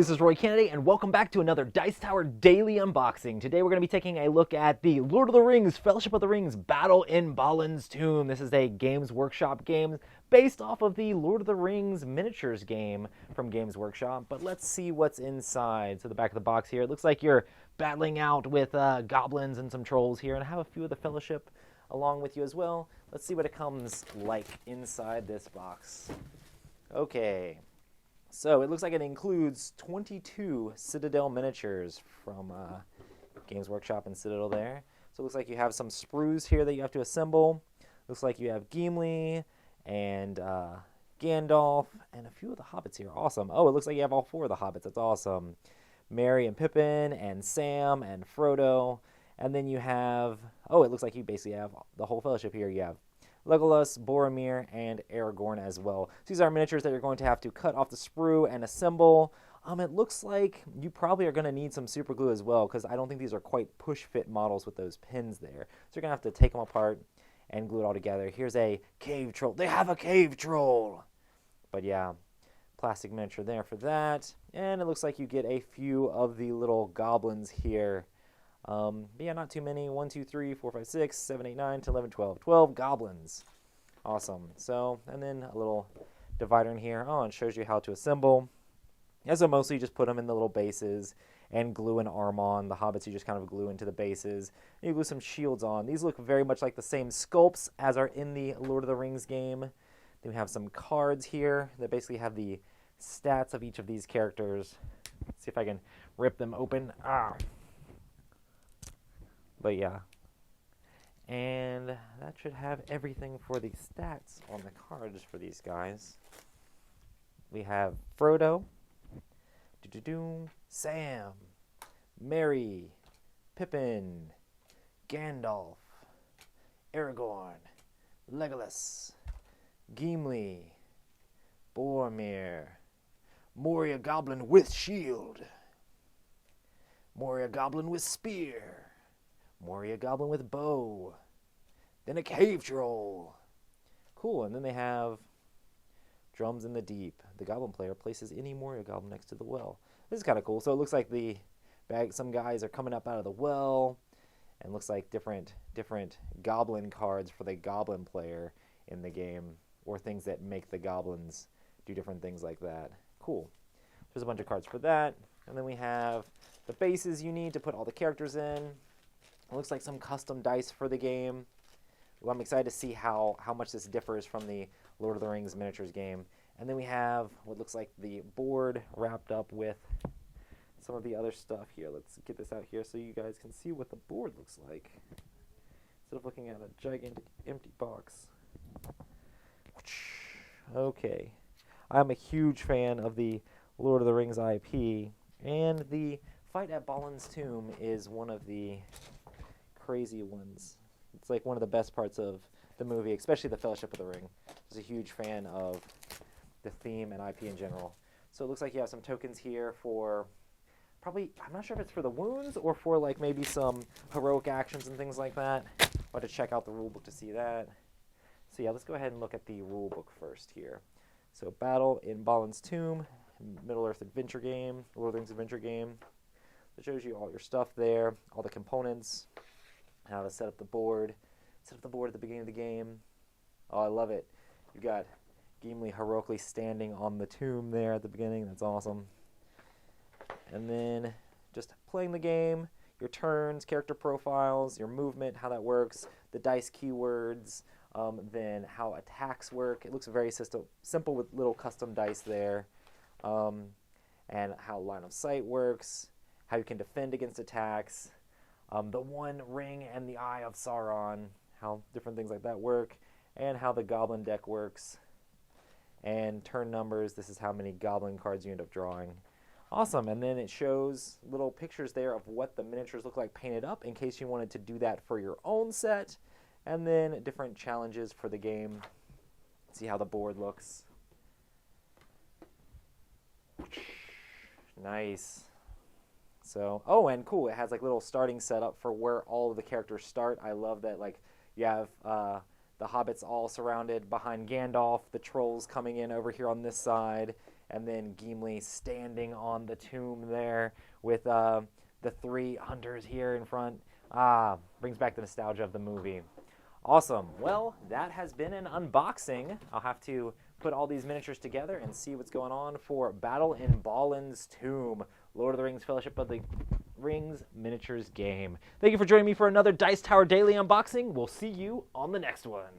This is Roy Kennedy, and welcome back to another Dice Tower Daily Unboxing. Today we're going to be taking a look at the Lord of the Rings, Fellowship of the Rings, Battle in Balin's Tomb. This is a Games Workshop game based off of the Lord of the Rings miniatures game from Games Workshop, but let's see what's inside. So the back of the box here, it looks like you're battling out with goblins and some trolls here, and I have a few of the Fellowship along with you as well. Let's see what it comes like inside this box. Okay. So it looks like it includes 22 Citadel miniatures from Games Workshop and Citadel there. So it looks like you have some sprues here that you have to assemble. Looks like you have Gimli and Gandalf and a few of the hobbits here. Awesome. Oh, it looks like you have all 4 of the hobbits. That's awesome. Merry and Pippin and Sam and Frodo. And then you have, oh, it looks like you basically have the whole fellowship here. You have Legolas, Boromir, and Aragorn as well. So these are miniatures that you're going to have to cut off the sprue and assemble. It looks like you probably are going to need some super glue as well, because I don't think these are quite push-fit models with those pins there. So you're going to have to take them apart and glue it all together. Here's a cave troll. They have a cave troll! But yeah, plastic miniature there for that. And it looks like you get a few of the little goblins here. But yeah, not too many. 1, 2, 3, 4, 5, 6, 7, 8, 9, 10, 11, 12. 12 goblins. Awesome. So, and then a little divider in here. Oh, and shows you how to assemble. Yeah, so mostly you just put them in the little bases and glue an arm on. The hobbits you just kind of glue into the bases. And you glue some shields on. These look very much like the same sculpts as are in the Lord of the Rings game. Then we have some cards here that basically have the stats of each of these characters. Let's see if I can rip them open. But yeah, and that should have everything for the stats on the cards for these guys. We have Frodo, Sam, Merry, Pippin, Gandalf, Aragorn, Legolas, Gimli, Boromir, Moria Goblin with shield, Moria Goblin with spear, Moria Goblin with bow. Then a cave troll. Cool, and then they have drums in the deep. The goblin player places any Moria Goblin next to the well. This is kind of cool. So it looks like some guys are coming up out of the well, and looks like different goblin cards for the goblin player in the game, or things that make the goblins do different things like that. Cool. There's a bunch of cards for that. And then we have the bases you need to put all the characters in. It looks like some custom dice for the game. Well, I'm excited to see how much this differs from the Lord of the Rings miniatures game. And then we have what looks like the board wrapped up with some of the other stuff here. Let's get this out here so you guys can see what the board looks like, instead of looking at a gigantic empty box. Okay. I'm a huge fan of the Lord of the Rings IP, and the fight at Balin's Tomb is one of the crazy ones. It's like one of the best parts of the movie, especially the Fellowship of the Ring. I was a huge fan of the theme and IP in general. So it looks like you have some tokens here for probably, I'm not sure if it's for the wounds or for like maybe some heroic actions and things like that. I'll have to check out the rulebook to see that. So yeah, let's go ahead and look at the rulebook first here. So Battle in Balin's Tomb, Middle-earth adventure game, Lord of the Rings adventure game. It shows you all your stuff there, all the components, how to set up the board. Set up the board at the beginning of the game. Oh, I love it. You've got Gimli heroically standing on the tomb there at the beginning. That's awesome. And then just playing the game, your turns, character profiles, your movement, how that works, the dice keywords, then how attacks work. It looks very simple with little custom dice there. And how line of sight works, how you can defend against attacks, the One Ring and the Eye of Sauron, how different things like that work, and how the goblin deck works, and turn numbers. This is how many goblin cards you end up drawing. Awesome. And then it shows little pictures there of what the miniatures look like painted up in case you wanted to do that for your own set, and then different challenges for the game. See how the board looks. Nice. So, oh, and cool, it has like little starting setup for where all of the characters start. I love that, like, you have the hobbits all surrounded behind Gandalf, the trolls coming in over here on this side, and then Gimli standing on the tomb there with the three hunters here in front. Brings back the nostalgia of the movie. Awesome. Well, that has been an unboxing. I'll have to put all these miniatures together and see what's going on for Battle in Balin's Tomb, Lord of the Rings Fellowship of the Rings miniatures game. Thank you for joining me for another Dice Tower Daily unboxing. We'll see you on the next one.